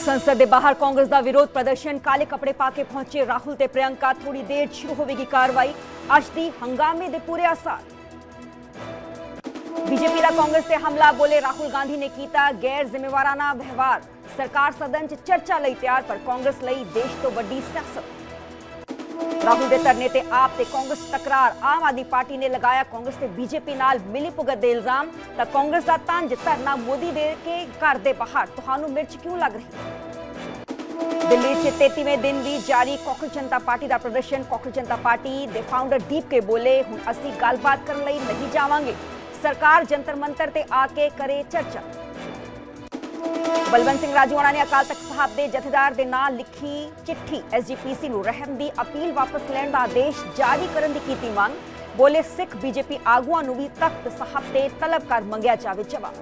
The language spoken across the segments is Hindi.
संसद के बाहर कांग्रेस का विरोध प्रदर्शन, काले कपड़े पाके पहुंचे राहुल ते प्रियंका। थोड़ी देर शुरू होगी कार्रवाई, अज दी हंगामे दे पूरे आसार। बीजेपी का कांग्रेस से हमला, बोले राहुल गांधी ने कीता गैर जिम्मेवाराना व्यवहार। सरकार सदन च चर्चा लई तैयार, पर कांग्रेस लई देश तो वड्डी सियासत। राहुल दे धरने ते आप ते कांग्रेस तकरार, आम आदमी पार्टी ने लगाया कांग्रेस ते बीजेपी नाल मिली भुगत दे इल्जाम। तां कांग्रेस दा तंज, धरना मोदी दे के घर दे बाहर, तुहानू मिर्च क्यों लग रही। दिल्ली च 33वें दिन भी जारी कांग्रेस जनता पार्टी का प्रदर्शन। कांग्रेस जनता पार्टी दे फाउंडर दीप के बोले, हुण असीं गलबात करन लई नहीं जावांगे, सरकार जंतर मंतर ते आके करे चर्चा। बलवंत सिंह राजोआणा ने अकाल तख्त साहब के जथेदार के नाम लिखी चिट्ठी, SGPC नूं रहम दी अपील वापस लैण दा आदेश जारी करन दी कीती मांग। बोले सिख बीजेपी आगुआं नूं भी तख्त साहब ते तलब कर मंगिया जावे जवाब।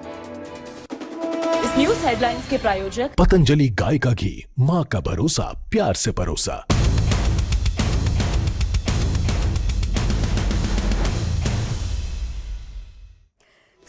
इस न्यूज हेडलाइंस के प्रायोजक पतंजलि गाय का घी, मां का भरोसा, प्यार से परोसा।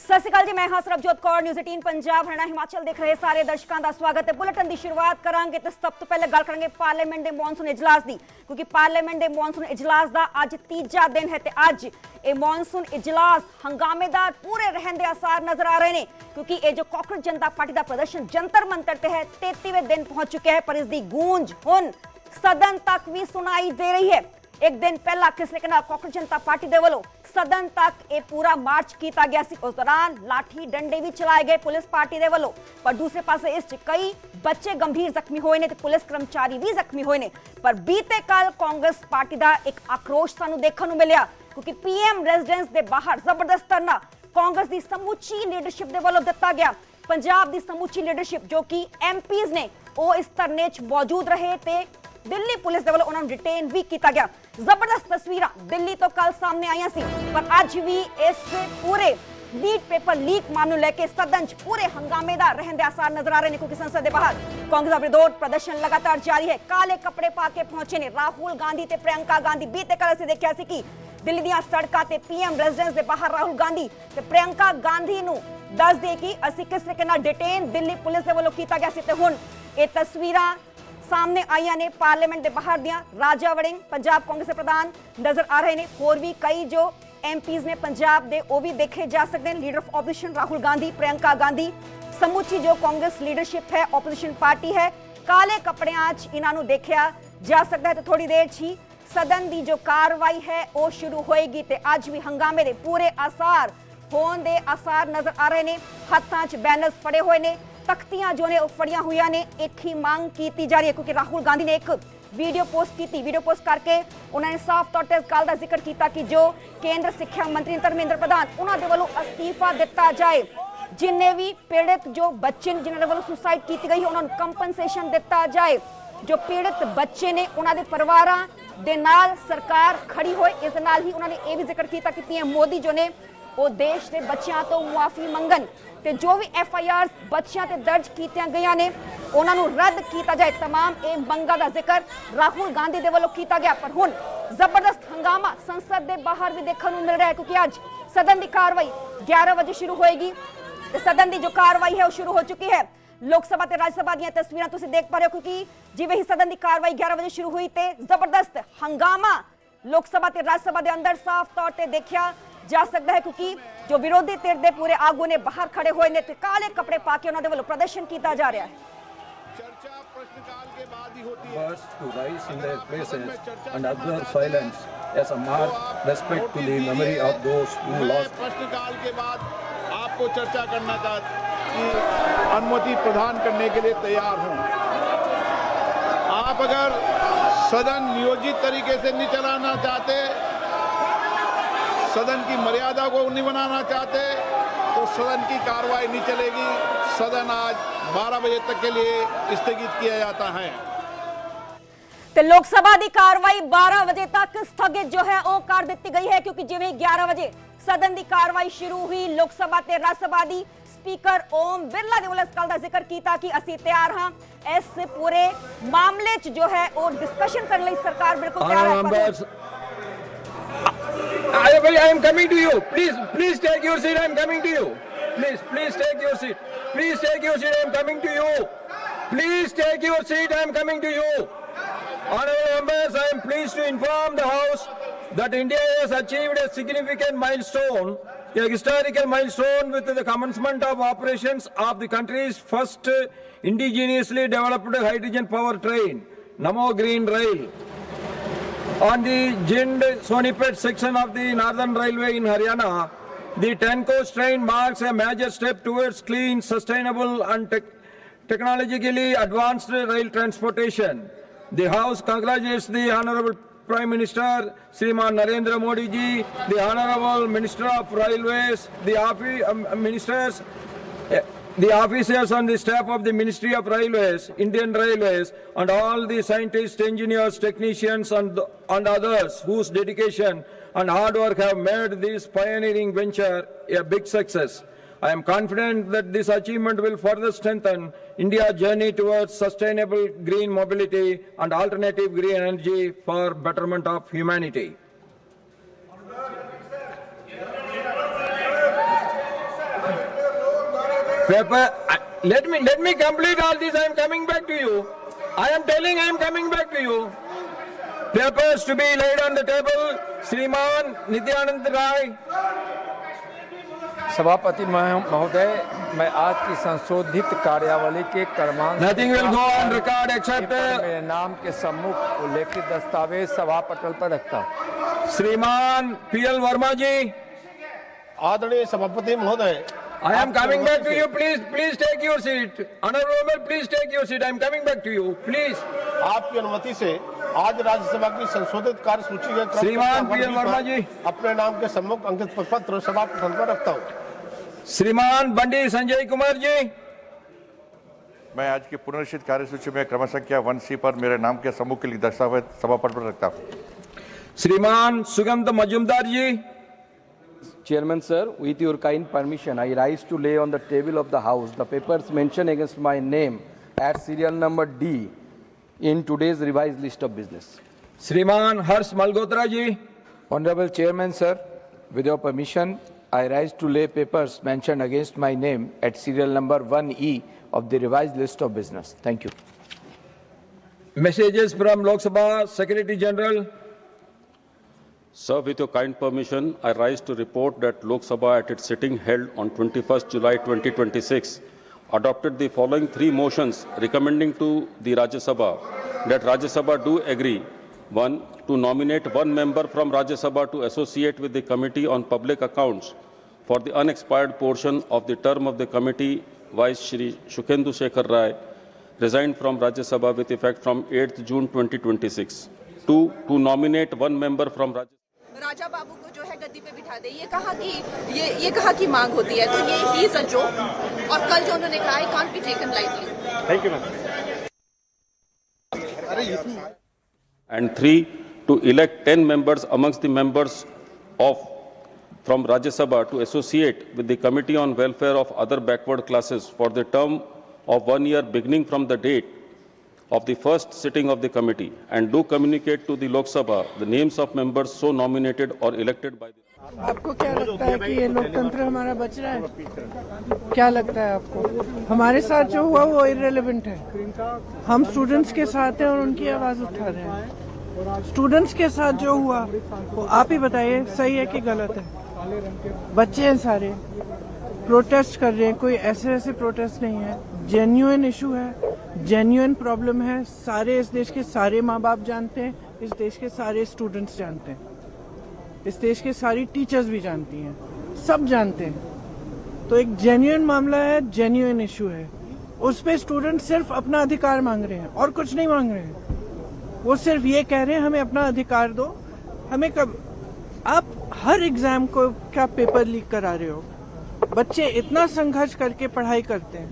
सत श्री अकाल जी, मैं हां सरबजोत कौर, न्यूज़ 18 पंजाब हरियाणा हिमाचल देख रहे सारे दर्शकों का स्वागत है। बुलेटिन की शुरुआत करांगे तो सब तो पहले गल करेंगे पार्लीमेंट के मॉनसून इजलास की, क्योंकि पार्लीमेंट के मॉनसून इजलास का अज तीजा दिन है। अज ये मॉनसून इजलास हंगामेदार पूरे रहने के आसार नजर आ रहे हैं, क्योंकि ये जो कांग्रेस जनता पार्टी का प्रदर्शन जंतर मंतर ते है 33वें दिन पहुंच चुके हैं, पर इसकी गूंज हुण सदन तक भी सुनाई दे रही है। एक दिन पहला किस तरीके नाल कांग्रेस जनता पार्टी दे वलों सदन तक ये पूरा मार्च किया गया सी। उस दौरान लाठी डंडे भी चलाए गए पुलिस पार्टी दे वलों, पर दूसरे पासे इस कई बच्चे गंभीर जख्मी हुए ने, पुलिस कर्मचारी भी जख्मी हुए ने। पर बीते कल कांग्रेस पार्टी का एक आक्रोश सानू देखने को मिला, क्योंकि PM रेजिडेंस के बाहर जबरदस्त धरना कांग्रेस की समूची लीडरशिप के वलों दिता गया। पंजाब की समूची लीडरशिप जो कि MPs ने वो इस धरने च मौजूद रहे ते दिल्ली पुलिस के वलों उन्होंने डिटेन भी किया गया। जबरदस्त तस्वीरां दिल्ली तो कल सामने आईयां सी, पर अज भी इस पूरे नीट पेपर लीक मामले लेके सदन पूरे हंगामेदार रहने आसार नजर आ रहे हैं, क्योंकि संसद के बाहर कांग्रेस का विरोध प्रदर्शन लगातार जारी है। काले कपड़े पा के पहुंचे ने राहुल गांधी ते प्रियंका गांधी। बीते कल असीं देखिया सी कि दिल्ली दी सड़कां ते PM रेजिडेंस के बाहर राहुल गांधी ते प्रियंका गांधी नूं दस दे कि असीं किस तरीके नाल डिटेन दिल्ली पुलिस के वलों किया गया सी। ते हुण ये तस्वीरां सामने आईया ने पार्लीमेंट के बाहर दियां। राजा वड़िंग पंजाब कांग्रेस के प्रधान नजर आ रहे हैं, होर भी कई जो MPs ने पंजाब दे वो भी देखे जा सकते हैं। Leader of opposition Rahul Gandhi, Priyanka Gandhi, समूची जो कांग्रेस लीडरशिप है, ऑपोजिशन पार्टी है, काले कपड़ियां च इन्हों देखा जा सकता है। तो थोड़ी देर ही सदन की जो कार्रवाई है वो शुरू होएगी, तो अज भी हंगामे के पूरे आसार होने के आसार नजर आ रहे हैं। हत्थां च बैनर्स फड़े हुए ने, तख्तियां जो ने फड़िया हुई ने, एक ही मांग की जा रही है, क्योंकि राहुल गांधी ने एक वीडियो पोस्ट की। वीडियो पोस्ट करके उन्होंने साफ तौर पर इस गल का जिक्र किया कि जो केंद्र सिक्ख्या मंत्री धर्मेंद्र प्रधान उन्होंने वालों अस्तीफा दिता जाए। जिन्हें भी पीड़ित जो बच्चे जिन्होंने वालों सुसाइड की गई है उन्होंने कंपनसेशन दिता जाए। जो पीड़ित बच्चे ने उन्होंने परिवारों के नाल सरकार खड़ी होए। इस नाल ही उन्होंने ये भी जिक्र किया कि PM मोदी जो ने वो देश के बच्चों तो मुआफी मंगन, ते जो भी FIR बच्चों ते दर्ज की गई ने उन्होंने रद्द किया जाए। तमाम ये मंगा का जिक्र राहुल गांधी के वलों किया गया। पर हुण जबरदस्त हंगामा संसद के बाहर भी देखने को मिल रहा है, क्योंकि अज सदन की कार्रवाई 11 बजे शुरू होएगी। तो सदन की जो कार्रवाई है वो शुरू हो चुकी है। लोकसभा ते राज्यसभा दी तस्वीरें तुसीं देख पा रहे हो, क्योंकि जिवें ही सदन की कार्रवाई 11 बजे शुरू हुई तो जबरदस्त हंगामा लोकसभा ते राज्यसभा के अंदर साफ तौर पर देखा जा सकता है, क्योंकि जो विरोधी धिर दे पूरे आगू ने बाहर खड़े हुए ने, काले कपड़े पाके उन्होंने वालों प्रदर्शन किया जा रहा है। चर्चा प्रश्नकाल के बाद ही होती है। First to rise in their places and observe silence as a mark respect to the memory of those who lost. प्रश्नकाल के बाद आपको चर्चा करना का की अनुमति प्रदान करने के लिए तैयार हूं। आप अगर सदन नियोजित तरीके से नहीं चलाना चाहते, सदन की मर्यादा को नहीं बनाना चाहते, तो सदन की कार्रवाई नहीं चलेगी। सदन आज 12 बजे तक के लिए स्थगित किया जाता है। तो लोकसभा की कार्रवाई 12 बजे तक स्थगित जो है वो कर दी गई है, क्योंकि जिवें 11 बजे सदन की कार्रवाई शुरू हुई, लोकसभा ते राज्यसभा की स्पीकर ओम बिरला ने इस गल का जिक्र किया कि असीं तैयार हाँ इस पूरे मामले च जो है वो डिस्कशन करने लिए सरकार बिल्कुल तैयार है। I am coming to you. Please take your seat. I am coming to you. Please take your seat. Please take your seat. I am coming to you. Please take your seat. I am coming to you. Honorable members, I am pleased to inform the House that India has achieved a significant milestone, a historical milestone with the commencement of operations of the country's first indigenously developed hydrogen power train, Namo Green Rail. On the Jind-Sonipat section of the Northern Railway in Haryana, the 10-coach train marks a major step towards clean, sustainable and technologically advanced rail transportation. The House congratulates the Honorable Prime Minister, Shriman Narendra Modi ji, the Honorable Minister of Railways, the ministers, the officers and the staff of the Ministry of Railways, Indian Railways, and all the scientists, engineers, technicians, and others whose dedication and hard work have made this pioneering venture a big success. I am confident that this achievement will further strengthen India's journey towards sustainable green mobility and alternative green energy for betterment of humanity. Let me complete all this. I am coming back to you. I am telling I am coming back to you. Papers to be laid on the table. Shriman Nityanand Rai. सभापति महोदय, मैं आज की संशोधित कार्यावली के क्रमांक Nothing will go on record except मेरे नाम के सम्मुख उल्लेखित दस्तावेज सभा पटल पर रखता हूँ। श्रीमान पीएल वर्मा जी, आदरणीय सभापति महोदय, I am coming back to you. Please take your seat. Honorable, please take your seat. I am coming back to you. Please. आपकी अनुमति से आज राज्यसभा की संशोधित कार्य सूची के क्रम श्रीमान पीएल वर्मा जी, अपने नाम के सम्मुख अंकित पत्र सभा पटल पर रखता हूँ। श्रीमान बंडी संजय कुमार जी, मैं आज की पुनर्निश्चित कार्यसूची में क्रम संख्या 1C पर मेरे नाम के सम्मुख के लिए दस्तावेज सभा पटल पर रखता हूँ। श्रीमान सुगंध मजूमदार जी, Chairman sir, with your kind permission, I rise to lay on the table of the House the papers mentioned against my name at serial number D in today's revised list of business. श्रीमान हर्ष Malhotra ji, Honorable Chairman sir, with your permission, I rise to lay papers mentioned against my name at serial number 1E of the revised list of business. Thank you. messages from Lok Sabha Secretary General. Sir, with your kind permission, I rise to report that Lok Sabha at its sitting held on 21st July 2026 adopted the following 3 motions recommending to the Rajya Sabha that Rajya Sabha do agree: 1. To nominate 1 member from Rajya Sabha to associate with the Committee on Public Accounts for the unexpired portion of the term of the committee, Vice Shri Shukhendu Shekhar Rai, resigned from Rajya Sabha with effect from 8th June 2026. 2. To nominate 1 member from Rajya Raja Babu को जो है गद्दी पे बिठा दे, ये कहा कि मांग होती है, तो ये ही इज अ जोक। और कल जो उन्होंने कहा, I can't be taken lightly. Thank you ma'am. And 3. To elect 10 members amongst the members from Rajya Sabha to associate with the Committee on Welfare of Other Backward Classes for the term of 1 year beginning from the date of the first sitting of the committee, and do communicate to the Lok Sabha the names of members so nominated or elected by the... आपको क्या लगता है कि ये लोकतंत्र हमारा बच रहा है? क्या लगता है आपको? हमारे साथ जो हुआ वो इररिलेवेंट है। हम स्टूडेंट्स के साथ हैं और उनकी आवाज उठा रहे हैं। स्टूडेंट्स के साथ जो हुआ वो आप ही बताइए, सही है कि गलत है? बच्चे हैं सारे, प्रोटेस्ट कर रहे हैं, कोई ऐसे प्रोटेस्ट नहीं है, जेन्युइन इशू है, जेन्युइन प्रॉब्लम है। सारे इस देश के सारे माँ बाप जानते हैं, इस देश के सारे स्टूडेंट्स जानते हैं, इस देश के सारी टीचर्स भी जानती हैं, सब जानते हैं। तो एक जेन्युइन मामला है, जेन्युइन इशू है, उस पे स्टूडेंट सिर्फ अपना अधिकार मांग रहे हैं और कुछ नहीं मांग रहे हैं। वो सिर्फ ये कह रहे हैं हमें अपना अधिकार दो। हमें कब आप हर एग्जाम को क्या पेपर लीक करा रहे हो? बच्चे इतना संघर्ष करके पढ़ाई करते हैं,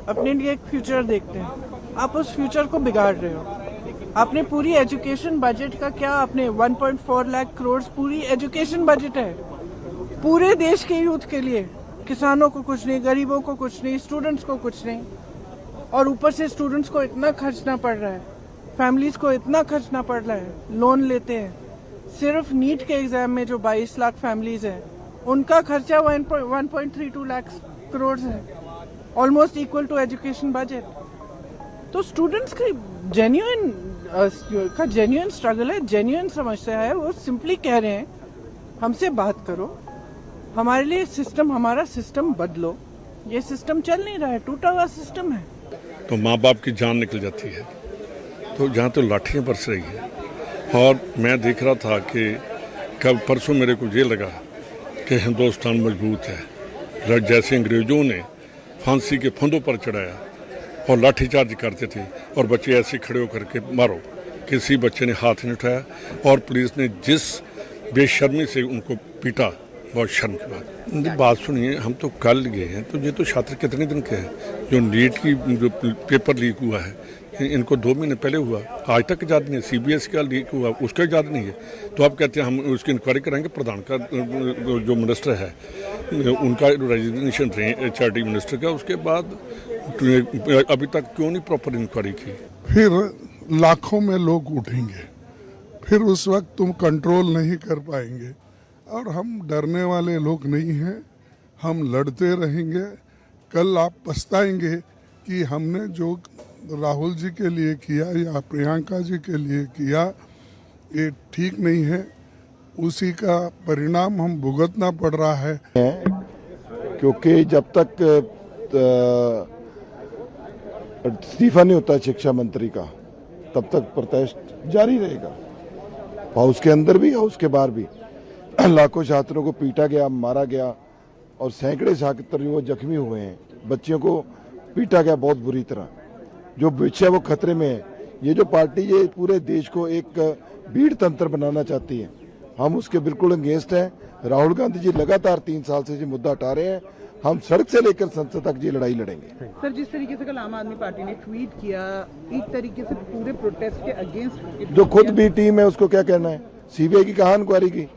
अपने लिए एक फ्यूचर देखते हैं, आप उस फ्यूचर को बिगाड़ रहे हो। आपने पूरी एजुकेशन बजट का क्या, आपने 1.4 लाख करोड़ पूरी एजुकेशन बजट है पूरे देश के यूथ के लिए। किसानों को कुछ नहीं, गरीबों को कुछ नहीं, स्टूडेंट्स को कुछ नहीं, और ऊपर से स्टूडेंट्स को इतना खर्चना पड़ रहा है, फैमिलीज को इतना खर्चना पड़ रहा है, लोन लेते हैं। सिर्फ नीट के एग्जाम में जो 22 लाख फैमिलीज हैं, उनका खर्चा 1.32 लाख करोड़ है, almost equal to education budget. तो स्टूडेंट्स का जेन्युइन स्ट्रगल है, जेन्युइन समस्या है। वो सिंपली कह रहे हैं हमसे बात करो, हमारे लिए सिस्टम, हमारा सिस्टम बदलो। ये सिस्टम चल नहीं रहा है, टूटा हुआ सिस्टम है। तो माँ बाप की जान निकल जाती है, तो जहाँ तो लाठियाँ बरस रही हैं। और मैं देख रहा था कि कल परसों मेरे को ये लगा कि हिंदुस्तान मजबूत है। जैसे अंग्रेज़ों ने फांसी के फंदों पर चढ़ाया और लाठीचार्ज करते थे और बच्चे ऐसे खड़े होकर के मारो, किसी बच्चे ने हाथ नहीं उठाया। और पुलिस ने जिस बेशर्मी से उनको पीटा, बहुत शर्म की बात। बात सुनिए, हम तो कल गए हैं, तो ये तो छात्र कितने दिन के हैं। जो नीट की जो पेपर लीक हुआ है, इनको 2 महीने पहले हुआ, आज तक याद नहीं है। CBSE का लीक हुआ, उसका याद नहीं है। तो आप कहते हैं हम उसकी इंक्वायरी कराएंगे। प्रधान का जो मिनिस्टर है उनका रेजिग्नेशन चैरिटी मिनिस्टर का, उसके बाद अभी तक क्यों नहीं प्रॉपर इंक्वायरी की। फिर लाखों में लोग उठेंगे, फिर उस वक्त तुम कंट्रोल नहीं कर पाएंगे। और हम डरने वाले लोग नहीं हैं, हम लड़ते रहेंगे। कल आप पछताएंगे कि हमने जो राहुल जी के लिए किया या प्रियंका जी के लिए किया, ये ठीक नहीं है। उसी का परिणाम हम भुगतना पड़ रहा है। क्योंकि जब तक इस्तीफा नहीं होता शिक्षा मंत्री का, तब तक प्रोटेस्ट जारी रहेगा। हाउस के अंदर भी, हाउस के बाहर भी। लाखों छात्रों को पीटा गया, मारा गया और सैकड़े छात्र वो जख्मी हुए हैं। बच्चियों को पीटा गया बहुत बुरी तरह। जो बच्चे वो खतरे में है। ये जो पार्टी ये पूरे देश को एक भीड़ तंत्र बनाना चाहती है, हम उसके बिल्कुल अगेंस्ट हैं। राहुल गांधी जी लगातार 3 साल से ये मुद्दा उठा रहे हैं। हम सड़क से लेकर संसद तक ये लड़ाई लड़ेंगे। सर, जिस तरीके से कल आम आदमी पार्टी ने ट्वीट किया, एक तरीके से पूरे प्रोटेस्ट के अगेंस्ट, जो खुद भी टीम है उसको क्या कहना है। CBI की कहाँ इंक्वायरी की।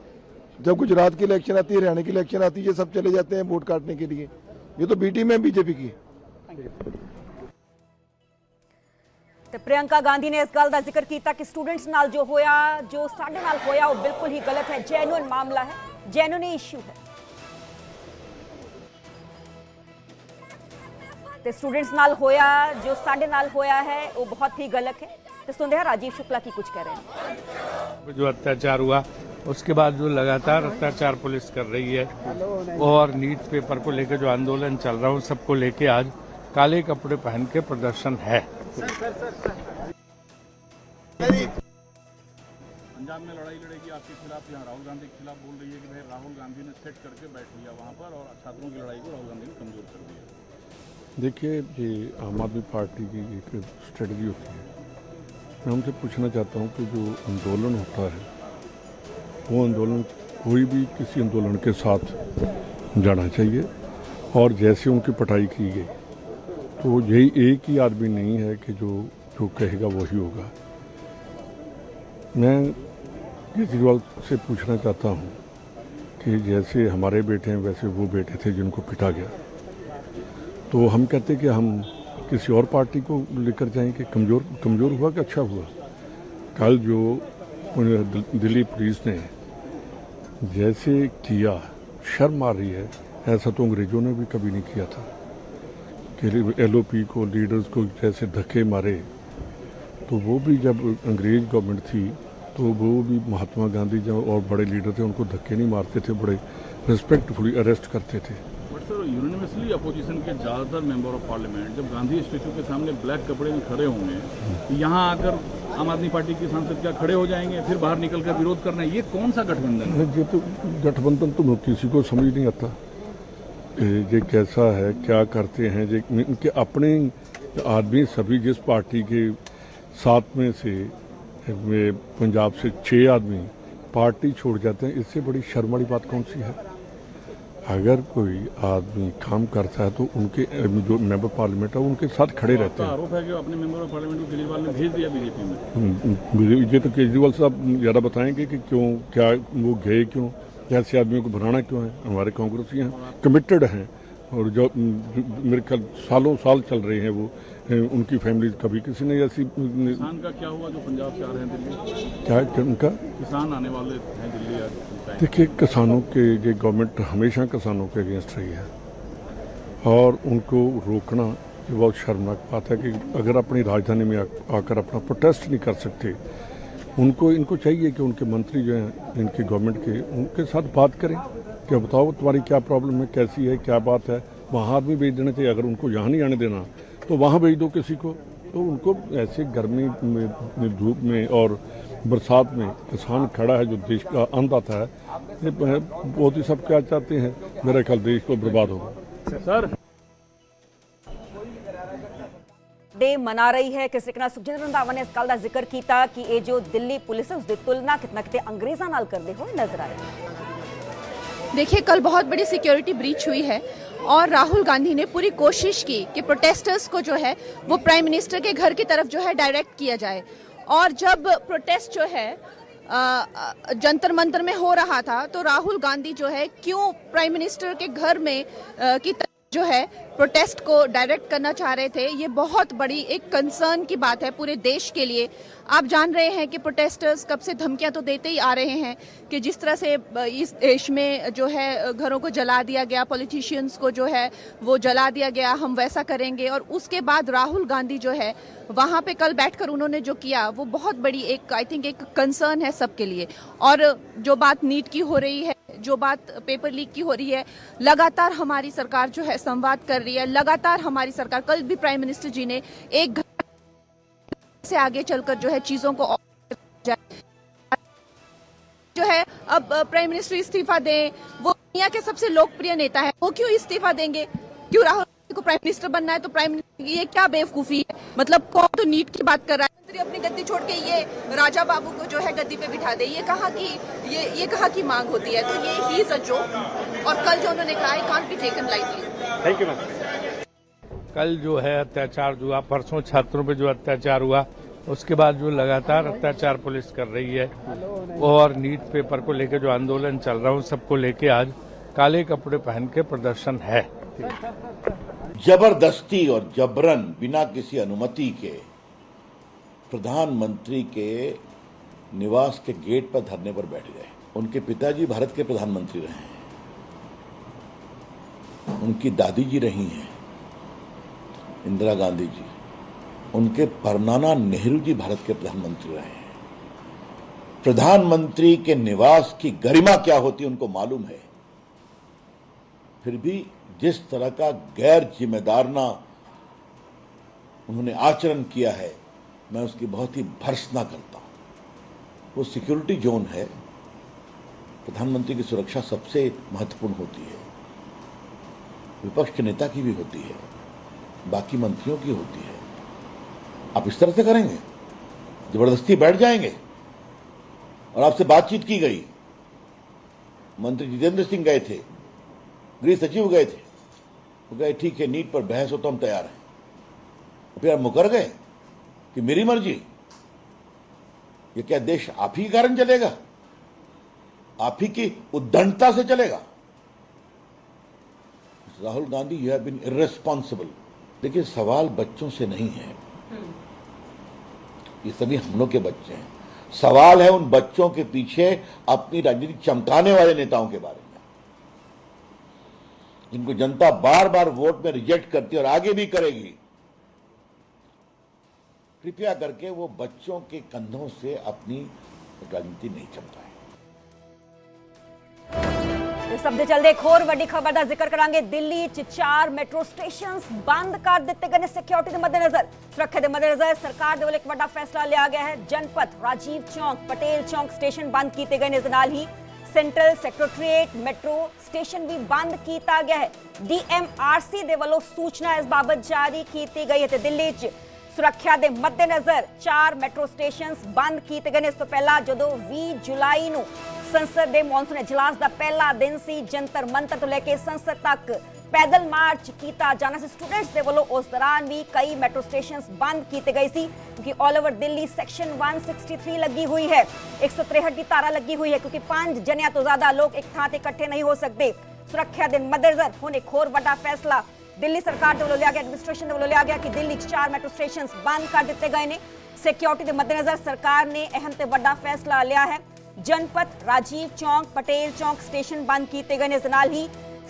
जब गुजरात की इलेक्शन आती है, हरियाणा की इलेक्शन आती है, ये सब चले जाते हैं वोट काटने के लिए। ये तो बी टीम है बीजेपी की। ਤੇ ਪ੍ਰਿਯੰਕਾ ਗਾਂਧੀ ਨੇ ਇਸ ਗੱਲ ਦਾ ਜ਼ਿਕਰ ਕੀਤਾ ਕਿ ਸਟੂਡੈਂਟਸ ਨਾਲ ਜੋ ਹੋਇਆ, ਜੋ ਸਾਡੇ ਨਾਲ ਹੋਇਆ, ਉਹ ਬਿਲਕੁਲ ਹੀ ਗਲਤ ਹੈ, ਜੈਨੂਇਨ ਮਾਮਲਾ ਹੈ, ਜੈਨੂਇਨ ਇਸ਼ੂ ਹੈ। ਤੇ स्टूडेंट्स नाल होया, जो साडे नाल होया है, वो बहुत ही गलत है। तो सुनते हैं राजीव शुक्ला की कुछ कह रहे हैं। जो अत्याचार हुआ उसके बाद जो लगातार अत्याचार पुलिस कर रही है, और नीट पेपर को लेकर जो आंदोलन चल रहा है, सबको लेके आज काले कपड़े पहन के प्रदर्शन है। पंजाब में लड़ाई लड़ेगी आपके खिलाफ, यहाँ राहुल गांधी के खिलाफ बोल रही है कि भाई राहुल गांधी ने सेट करके बैठ लिया वहाँ पर और छात्रों की लड़ाई को राहुल गांधी ने कमजोर कर दिया। देखिए, ये आम आदमी पार्टी की एक स्ट्रेटजी होती है। मैं उनसे पूछना चाहता हूँ कि जो आंदोलन होता है, वो आंदोलन कोई भी किसी आंदोलन के साथ जाना चाहिए। और जैसे उनकी पिटाई की गई, तो यही एक ही आदमी नहीं है कि जो कहेगा वही होगा। मैं केजरीवाल से पूछना चाहता हूँ कि जैसे हमारे बेटे हैं, वैसे वो बेटे थे जिनको पिटा गया। तो हम कहते कि हम किसी और पार्टी को लेकर जाएं कि कमज़ोर हुआ कि अच्छा हुआ। कल जो दिल्ली पुलिस ने जैसे किया, शर्म आ रही है। ऐसा तो अंग्रेज़ों ने भी कभी नहीं किया था कि LOP को, लीडर्स को जैसे धक्के मारे। तो वो भी जब अंग्रेज़ गवर्नमेंट थी, तो वो भी महात्मा गांधी जो और बड़े लीडर थे, उनको धक्के नहीं मारते थे, बड़े रिस्पेक्टफुली अरेस्ट करते थे। बट सर, यूनिवर्सली अपोजिशन के ज़्यादातर मेंबर ऑफ पार्लियामेंट जब गांधी स्टेचू के सामने ब्लैक कपड़े में खड़े होंगे, तो यहाँ आकर आम आदमी पार्टी के सांसद क्या खड़े हो जाएंगे, फिर बाहर निकल कर विरोध करना है? ये कौन सा गठबंधन है? ये तो गठबंधन तो किसी को समझ नहीं आता ये कैसा है, क्या करते हैं। इनके अपने आदमी सभी जिस पार्टी के साथ में से पंजाब से 6 आदमी पार्टी छोड़ जाते हैं, इससे बड़ी शर्म वाली बात कौन सी है। अगर कोई आदमी काम करता है तो उनके जो मेंबर पार्लियामेंट है उनके साथ खड़े रहते हैं। आरोप है कि अपने मेंबर ऑफ पार्लियामेंट को केजरीवाल ने भेज दिया बीजेपी में। ये तो केजरीवाल साहब ज़्यादा बताएंगे कि क्यों, क्या वो गए क्यों, ऐसे आदमियों को भराना क्यों है। हमारे कांग्रेसी हैं, कमिटेड हैं, और जो मेरे ख्याल सालों साल चल रहे हैं, वो उनकी फैमिली कभी किसी ने ऐसी। किसान का क्या हुआ जो पंजाब से आ रहे हैं दिल्ली? क्या उनका किसान आने वाले हैं दिल्ली आज? देखिए, किसानों के ये गवर्नमेंट हमेशा किसानों के अगेंस्ट रही है, और उनको रोकना ये बहुत शर्मनाक बात है कि अगर अपनी राजधानी में आकर अपना प्रोटेस्ट नहीं कर सकते, इनको चाहिए कि उनके मंत्री जो हैं इनकी गवर्नमेंट के, उनके साथ बात करें कि बताओ तुम्हारी क्या प्रॉब्लम है, कैसी है, क्या बात है। वहाँ आदमी भेज देना चाहिए। अगर उनको यहाँ नहीं आने देना तो वहाँ भेज दो किसी को। तो उनको ऐसे गर्मी में, धूप में और बरसात में किसान खड़ा है जो देश का अन्नदाता है, ये बहुत ही सब क्या चाहते हैं, मेरा ख्याल देश को बर्बाद होगा। सर डे मना रही है किस तरीके सुखजिंदर रंधावा ने इस गल का जिक्र किया कि ये जो दिल्ली पुलिस है उसकी तुलना कितना कितने अंग्रेजों नाल करते हुए नजर आए। देखिए, कल बहुत बड़ी सिक्योरिटी ब्रीच हुई है और राहुल गांधी ने पूरी कोशिश की कि प्रोटेस्टर्स को जो है वो प्राइम मिनिस्टर के घर की तरफ जो है डायरेक्ट किया जाए। और जब प्रोटेस्ट जो है जंतर मंतर में हो रहा था तो राहुल गांधी जो है क्यों प्राइम मिनिस्टर के घर में की तरफ जो है प्रोटेस्ट को डायरेक्ट करना चाह रहे थे, ये बहुत बड़ी एक कंसर्न की बात है पूरे देश के लिए। आप जान रहे हैं कि प्रोटेस्टर्स कब से धमकियां तो देते ही आ रहे हैं कि जिस तरह से इस देश में जो है घरों को जला दिया गया, पॉलिटिशियंस को जो है वो जला दिया गया, हम वैसा करेंगे। और उसके बाद राहुल गांधी जो है वहां पे कल बैठकर उन्होंने जो किया वो बहुत बड़ी एक आई थिंक एक कंसर्न है सबके लिए। और जो बात नीट की हो रही है, जो बात पेपर लीक की हो रही है, लगातार हमारी सरकार जो है संवाद कर रही है, लगातार हमारी सरकार, कल भी प्राइम मिनिस्टर जी ने एक घंटे से आगे चलकर जो है चीजों को जो है अब प्राइम मिनिस्टर इस्तीफा दें, वो दुनिया के सबसे लोकप्रिय नेता है, वो क्यों इस्तीफा देंगे? क्यों राहुल गांधी को प्राइम मिनिस्टर बनना है तो प्राइम मिनिस्टर, ये क्या बेवकूफी है? मतलब कौन तो नीट की बात कर रहा है? अपनी गद्दी छोड़ के ये राजा बाबू को जो है गद्दी पे बिठा दे, ये कहा कि मांग होती है, तो ये ही इज अ जोक। और कल जो उन्होंने कहा, can't be taken lightly. Thank you ma'am. कल जो है अत्याचार हुआ, परसों छात्रों पे जो अत्याचार हुआ, उसके बाद जो लगातार अत्याचार पुलिस कर रही है और नीट पेपर को लेकर जो आंदोलन चल रहा है सबको लेके आज काले कपड़े पहन के प्रदर्शन है। जबरदस्ती और जबरन बिना किसी अनुमति के प्रधानमंत्री के निवास के गेट पर धरने पर बैठ गए। उनके पिताजी भारत के प्रधानमंत्री रहे हैं, उनकी दादी जी रही हैं इंदिरा गांधी जी, उनके परनाना नेहरू जी भारत के प्रधानमंत्री रहे हैं। प्रधानमंत्री के निवास की गरिमा क्या होती है उनको मालूम है। फिर भी जिस तरह का गैर जिम्मेदाराना उन्होंने आचरण किया है, मैं उसकी बहुत ही भर्त्सना करता हूं। वो सिक्योरिटी जोन है, प्रधानमंत्री की सुरक्षा सबसे महत्वपूर्ण होती है, विपक्ष के नेता की भी होती है, बाकी मंत्रियों की होती है। आप इस तरह से करेंगे, जबरदस्ती बैठ जाएंगे। और आपसे बातचीत की गई, मंत्री जितेंद्र सिंह गए थे, गृह सचिव गए थे, वो गए ठीक है नीट पर बहस हो तो हम तैयार हैं। फिर आप मुकर गए कि मेरी मर्जी। ये क्या देश आप ही के कारण चलेगा? आप ही की उद्दंडता से चलेगा? Rahul Gandhi, you have been irresponsible. देखिए, सवाल बच्चों से नहीं है, ये सभी हम लोग के बच्चे हैं। सवाल है उन बच्चों के पीछे अपनी राजनीति चमकाने वाले नेताओं के बारे में, जिनको जनता बार बार वोट में रिजेक्ट करती है और आगे भी करेगी। कृपया करके वो बच्चों के कंधों से अपनी राजनीति नहीं चमकाए। इस सबके चलते एक होर वड्डी खबर का जिक्र करांगे। दिल्ली च 4 मैट्रो स्टेशंस बंद कर दिते गए सिक्योरिटी के मद्देनजर। सुरक्षा के मद्देनजर सरकार के एक बड़ा फैसला लिया गया है। जनपथ, राजीव चौक, पटेल चौक स्टेशन बंद किए गए। इस नाल ही सेंट्रल सेक्रेटरीएट मैट्रो स्टेशन भी बंद किया गया है। DMRC दे वालों सूचना इस बाबत जारी की गई है। दिल्ली च सुरक्षा के मद्देनजर 4 मैट्रो स्टेशन बंद किए गए। इस तो पहला जो 20 जुलाई को संसद के मॉनसून इजलास का पहला दिन सी, जंतर मंतर तो लेके संसद तक पैदल मार्च किया जाना से स्टूडेंट्स के वालों। उस दौरान भी कई मैट्रो स्टेशन बंद किए गए सी, क्योंकि ऑल ओवर दिल्ली सेक्शन 163 लगी हुई है, 163 की धारा लगी हुई है, क्योंकि 5 जनिया तो ज्यादा लोग एक थां ते इकट्ठे नहीं हो सकते। सुरक्षा के मद्देनजर हुण एक होर बड़ा फैसला दिल्ली सरकार के वालों लिया गया, एडमिनिस्ट्रेशन के वालों लिया गया कि दिल्ली 4 मैट्रो स्टेशन बंद कर दिए गए हैं। सिक्योरिटी के मद्देनजर सरकार ने अहम ते बड़ा फैसला लिया है। जनपथ, राजीव चौक, पटेल चौक स्टेशन बंद किए गए। इस नाल ही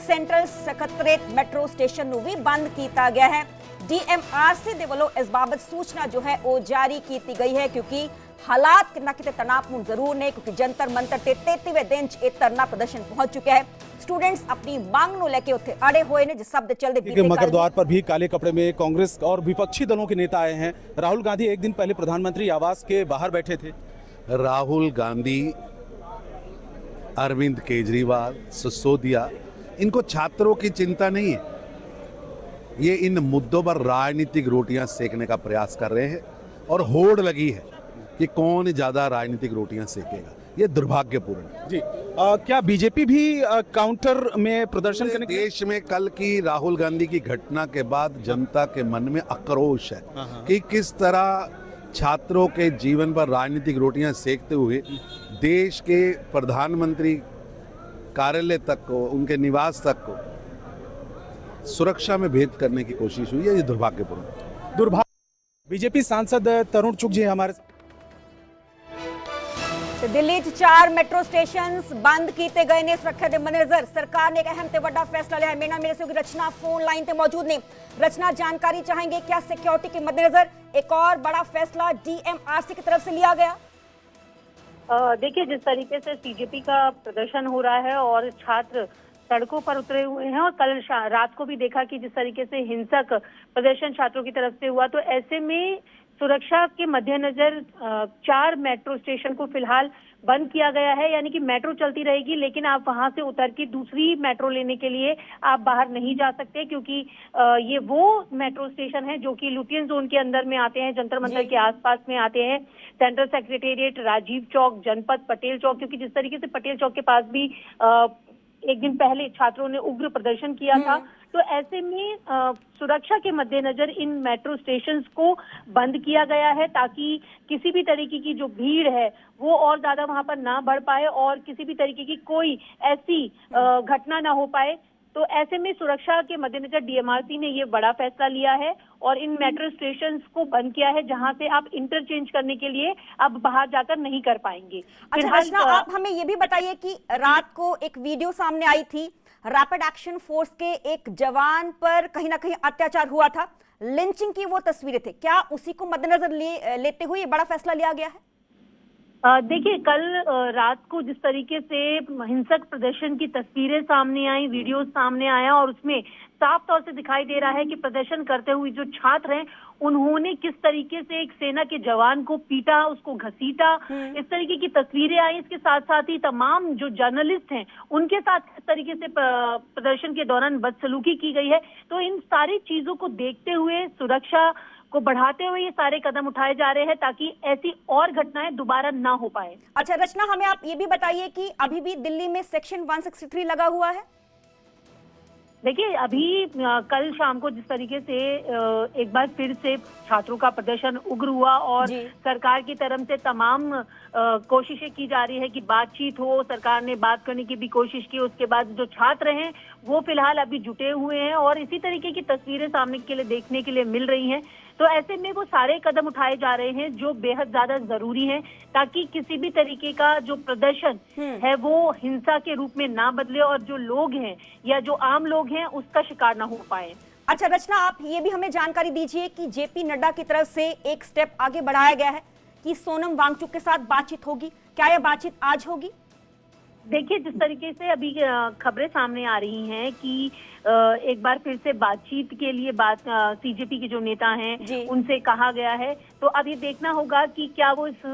सेंट्रल सेक्रेटरीट मेट्रो स्टेशन ਨੂੰ ਵੀ ਬੰਦ ਕੀਤਾ ਗਿਆ ਹੈ। DMRC ਦੇ ਵੱਲੋਂ ਇਸ ਬਾਬਤ ਸੂਚਨਾ ਜੋ ਹੈ ਉਹ ਜਾਰੀ ਕੀਤੀ ਗਈ ਹੈ ਕਿਉਂਕਿ ਹਾਲਾਤ ਕਿੰਨਾ ਕਿਤੇ ਤਣਾਅਪੂਰਨ ਜ਼ਰੂਰ ਨੇ ਕਿਉਂਕਿ ਜੰਤਰ ਮੰਤਰ ਤੇ 33ਵੇਂ ਦਿਨ 'ਚ ਇਹ ਧਰਨਾ ਪ੍ਰਦਰਸ਼ਨ ਪਹੁੰਚ ਚੁੱਕਿਆ ਹੈ। स्टूडेंट्स अपनी मांग ਨੂੰ ਲੈ ਕੇ ਉੱਥੇ अड़े हुए ने जिस शब्द चलते बीते मकर द्वार पर भी काले कपड़े में कांग्रेस और विपक्षी दलों के नेता आए हैं। राहुल गांधी एक दिन पहले प्रधानमंत्री आवास के बाहर बैठे थे। राहुल गांधी, अरविंद केजरीवाल, सिसोदिया, इनको छात्रों की चिंता नहीं है। ये इन मुद्दों पर राजनीतिक रोटियां सेकने का प्रयास कर रहे हैं और होड़ लगी है कि कौन ज्यादा राजनीतिक रोटियां सेकेगा। ये दुर्भाग्यपूर्ण जी। क्या बीजेपी भी काउंटर में प्रदर्शन करने देश में कल की राहुल गांधी की घटना के बाद जनता के मन में आक्रोश है कि किस तरह छात्रों के जीवन पर राजनीतिक रोटियां सेकते हुए देश के प्रधानमंत्री कार्यालय तक को, उनके निवास तक को सुरक्षा में भेद करने की कोशिश हुई है। ये दुर्भाग्यपूर्ण। बीजेपी सांसद तरुण चुग जी हमारे दिल्ली 4 मैट्रो स्टेशन बंद किए गए ने सुरक्षा के मद्देनजर सरकार ने एक अहम ते वड्डा फैसला लिया है। मेरे नाल मेरे सहयोगी रचना फोन लाइन ते मौजूद ने। रचना, जानकारी चाहेंगे क्या सिक्योरिटी के मद्देनजर एक और बड़ा फैसला DMRC की तरफ से लिया गया? देखिए, जिस तरीके से CJP का प्रदर्शन हो रहा है और छात्र सड़कों पर उतरे हुए हैं और कल रात को भी देखा कि जिस तरीके से हिंसक प्रदर्शन छात्रों की तरफ से हुआ, तो ऐसे में सुरक्षा के मद्देनजर 4 मेट्रो स्टेशन को फिलहाल बंद किया गया है। यानी कि मेट्रो चलती रहेगी लेकिन आप वहां से उतर के दूसरी मेट्रो लेने के लिए आप बाहर नहीं जा सकते क्योंकि ये वो मेट्रो स्टेशन है जो कि लुटियन जोन के अंदर में आते हैं, जंतर मंतर के आसपास में आते हैं। सेंट्रल सेक्रेटेरिएट, राजीव चौक, जनपद, पटेल चौक, क्योंकि जिस तरीके से पटेल चौक के पास भी एक दिन पहले छात्रों ने उग्र प्रदर्शन किया था, तो ऐसे में सुरक्षा के मद्देनजर इन मेट्रो स्टेशंस को बंद किया गया है ताकि किसी भी तरीके की जो भीड़ है वो और ज्यादा वहां पर ना बढ़ पाए और किसी भी तरीके की कोई ऐसी घटना ना हो पाए। तो ऐसे में सुरक्षा के मद्देनजर DMRC ने ये बड़ा फैसला लिया है और इन मेट्रो स्टेशंस को बंद किया है जहां से आप इंटरचेंज करने के लिए अब बाहर जाकर नहीं कर पाएंगे। अच्छा रचना, आप हमें ये भी बताइए कि रात को एक वीडियो सामने आई थी, रैपिड एक्शन फोर्स के एक जवान पर कहीं ना कहीं अत्याचार हुआ था, लिंचिंग की वो तस्वीरें थे, क्या उसी को मद्देनजर लेते हुए ये बड़ा फैसला लिया गया है? देखिए, कल रात को जिस तरीके से हिंसक प्रदर्शन की तस्वीरें सामने आई, वीडियोस सामने आया और उसमें साफ तौर से दिखाई दे रहा है कि प्रदर्शन करते हुए जो छात्र हैं उन्होंने किस तरीके से एक सेना के जवान को पीटा, उसको घसीटा, इस तरीके की तस्वीरें आई। इसके साथ साथ ही तमाम जो जर्नलिस्ट हैं उनके साथ किस तरीके से प्रदर्शन के दौरान बदसलूकी की गई है। तो इन सारी चीजों को देखते हुए, सुरक्षा को बढ़ाते हुए ये सारे कदम उठाए जा रहे हैं ताकि ऐसी और घटनाएं दोबारा ना हो पाए। अच्छा रचना, हमें आप ये भी बताइए कि अभी भी दिल्ली में सेक्शन 163 लगा हुआ है? देखिए, अभी कल शाम को जिस तरीके से एक बार फिर से छात्रों का प्रदर्शन उग्र हुआ और सरकार की तरफ से तमाम कोशिशें की जा रही है कि बातचीत हो, सरकार ने बात करने की भी कोशिश की। उसके बाद जो छात्र हैं वो फिलहाल अभी जुटे हुए हैं और इसी तरीके की तस्वीरें सामने के लिए देखने के लिए मिल रही हैं। तो ऐसे में वो सारे कदम उठाए जा रहे हैं जो बेहद ज्यादा जरूरी हैं ताकि किसी भी तरीके का जो प्रदर्शन है वो हिंसा के रूप में ना बदले और जो लोग हैं या जो आम लोग हैं उसका शिकार ना हो पाए। अच्छा रचना, आप ये भी हमें जानकारी दीजिए कि JP नड्डा की तरफ से एक स्टेप आगे बढ़ाया गया है कि सोनम वांगचुक के साथ बातचीत होगी, क्या यह बातचीत आज होगी? देखिए, जिस तरीके से अभी खबरें सामने आ रही हैं कि एक बार फिर से बातचीत के लिए CJP के जो नेता हैं उनसे कहा गया है, तो अब ये देखना होगा कि क्या वो इस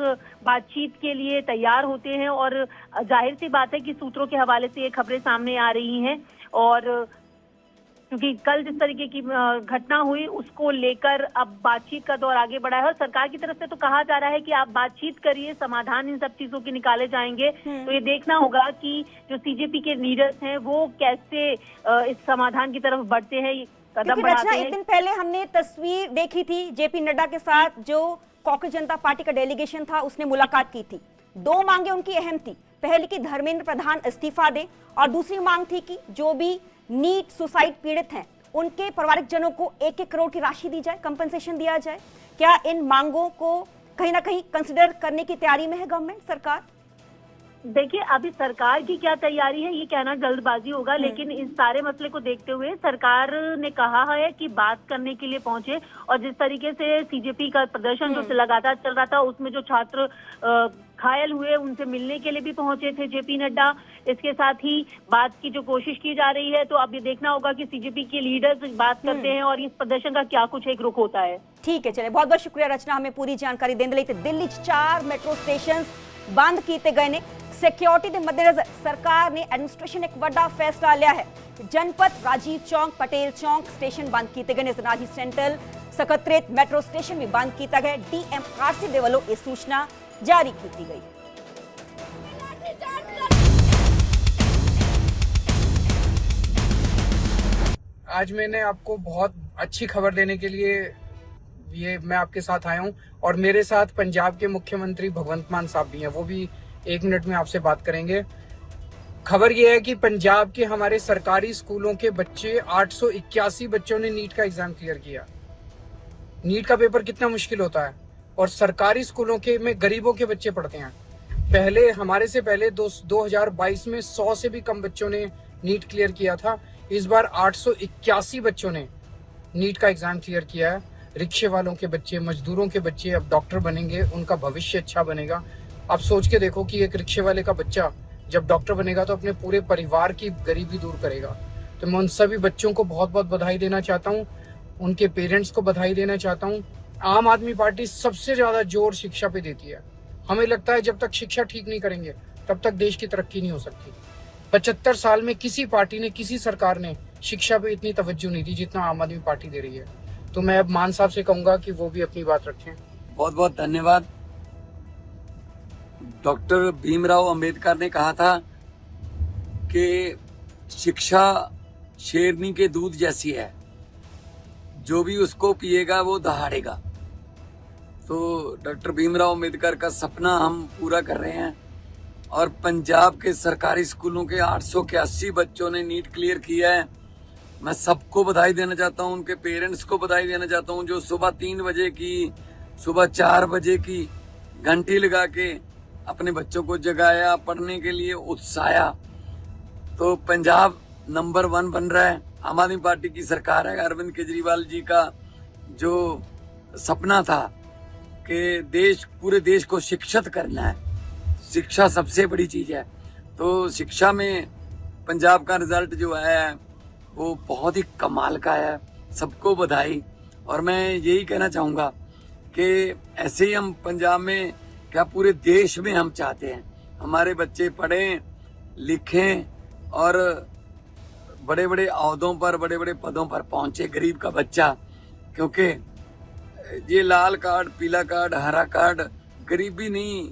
बातचीत के लिए तैयार होते हैं। और जाहिर सी बात है कि सूत्रों के हवाले से ये खबरें सामने आ रही हैं और क्योंकि कल जिस तरीके की घटना हुई उसको लेकर अब बातचीत का दौर आगे बढ़ा है और सरकार की तरफ से तो कहा जा रहा है कि आप बातचीत करिए, समाधान इन सब चीजों के निकाले जाएंगे। तो ये देखना होगा कि जो CJP के लीडर्स हैं वो कैसे इस समाधान की तरफ बढ़ते हैं, कदम बढ़ाते हैं। एक दिन पहले हमने तस्वीर देखी थी JP नड्डा के साथ, जो कांग्रेस जनता पार्टी का डेलीगेशन था उसने मुलाकात की थी। 2 मांगे उनकी अहम थी, पहली कि धर्मेंद्र प्रधान इस्तीफा दे और दूसरी मांग थी कि जो भी नीट सुसाइड पीड़ित हैं उनके परिवारिक जनों को 1-1 करोड़ की राशि दी जाए, कंपनसेशन दिया जाए। क्या इन मांगों को कहीं ना कहीं कंसिडर करने की तैयारी में है गवर्नमेंट, सरकार? देखिए, अभी सरकार की क्या तैयारी है ये कहना जल्दबाजी होगा, लेकिन इस सारे मसले को देखते हुए सरकार ने कहा है कि बात करने के लिए पहुंचे। और जिस तरीके से सीजेपी का प्रदर्शन जो लगातार चल रहा था, उसमें जो छात्र घायल हुए उनसे मिलने के लिए भी पहुंचे थे जेपी नड्डा। इसके साथ ही बात की जो कोशिश की जा रही है, तो अब ये देखना होगा कि सीजेपी के लीडर्स बात करते हैं और इस प्रदर्शन का क्या कुछ एक रुख होता है। ठीक है, चले बहुत बहुत शुक्रिया रचना, हमें पूरी जानकारी देने ਲਈ। दिल्ली 4 मैट्रो स्टेशन बंद किए गए ने। सिक्योरिटी के मद्देनजर सरकार ने एडमिनिस्ट्रेशन एक बड़ा फैसला लिया है। जनपद राजीव चौक, पटेल चौक स्टेशन बंद किए गए। इस नाल ही सेंट्रल सकत्रेत मैट्रो स्टेशन भी बंद किया गया। डीएमआरसी के वालों यह सूचना जारी की गई। आज मैंने आपको बहुत अच्छी खबर देने के लिए मैं आपके साथ आया हूं, और मेरे साथ पंजाब के मुख्यमंत्री भगवंत मान साहब भी हैं, वो भी 1 मिनट में आपसे बात करेंगे। खबर यह है कि पंजाब के हमारे सरकारी स्कूलों के बच्चे 881 बच्चों ने नीट का एग्जाम क्लियर किया। नीट का पेपर कितना मुश्किल होता है, और सरकारी स्कूलों के में गरीबों के बच्चे पढ़ते हैं। पहले हमारे से पहले 2022 में 100 से भी कम बच्चों ने नीट क्लियर किया था। इस बार 881 बच्चों ने नीट का एग्जाम क्लियर किया है। रिक्शे वालों के बच्चे, मजदूरों के बच्चे अब डॉक्टर बनेंगे, उनका भविष्य अच्छा बनेगा। आप सोच के देखो कि एक रिक्शे वाले का बच्चा जब डॉक्टर बनेगा तो अपने पूरे परिवार की गरीबी दूर करेगा। तो मैं उन सभी बच्चों को बहुत बहुत बधाई देना चाहता हूँ, उनके पेरेंट्स को बधाई देना चाहता हूँ। आम आदमी पार्टी सबसे ज्यादा जोर शिक्षा पे देती है। हमें लगता है जब तक शिक्षा ठीक नहीं करेंगे तब तक देश की तरक्की नहीं हो सकती। 75 साल में किसी पार्टी ने, किसी सरकार ने शिक्षा पे इतनी तवज्जो नहीं दी जितना आम आदमी पार्टी दे रही है। तो मैं अब मान साहब से कहूंगा कि वो भी अपनी बात रखें। बहुत बहुत धन्यवाद। डॉक्टर भीमराव अंबेडकर ने कहा था कि शिक्षा शेरनी के दूध जैसी है, जो भी उसको पिएगा वो दहाड़ेगा। तो डॉक्टर भीमराव अंबेडकर का सपना हम पूरा कर रहे हैं, और पंजाब के सरकारी स्कूलों के 881 बच्चों ने नीट क्लियर किया है। मैं सबको बधाई देना चाहता हूं, उनके पेरेंट्स को बधाई देना चाहता हूं, जो सुबह 3 बजे की, सुबह 4 बजे की घंटी लगा के अपने बच्चों को जगाया, पढ़ने के लिए उत्साया। तो पंजाब नंबर 1 बन रहा है। आम आदमी पार्टी की सरकार है। अरविंद केजरीवाल जी का जो सपना था कि पूरे देश को शिक्षित करना है, शिक्षा सबसे बड़ी चीज है। तो शिक्षा में पंजाब का रिजल्ट जो है वो बहुत ही कमाल का है। सबको बधाई। और मैं यही कहना चाहूँगा कि ऐसे ही हम पंजाब में, क्या पूरे देश में हम चाहते हैं हमारे बच्चे पढ़ें, लिखें और बड़े बड़े ओहदों पर, बड़े बड़े पदों पर पहुंचे गरीब का बच्चा। क्योंकि ये लाल कार्ड, पीला कार्ड, हरा कार्ड गरीबी नहीं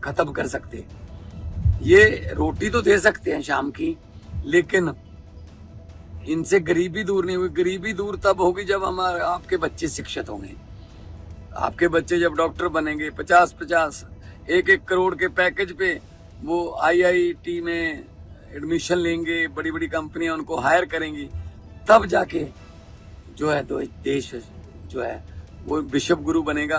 खत्म कर सकते। ये रोटी तो दे सकते हैं शाम की, लेकिन इनसे गरीबी दूर नहीं हुई। गरीबी दूर तब होगी जब आपके बच्चे शिक्षित होंगे। आपके बच्चे जब डॉक्टर बनेंगे, 50-50, 1-1 करोड़ के पैकेज पे वो IIT में एडमिशन लेंगे, बड़ी बड़ी कंपनियां उनको हायर करेंगी, तब जाके जो है देश जो है वो विश्व गुरु बनेगा।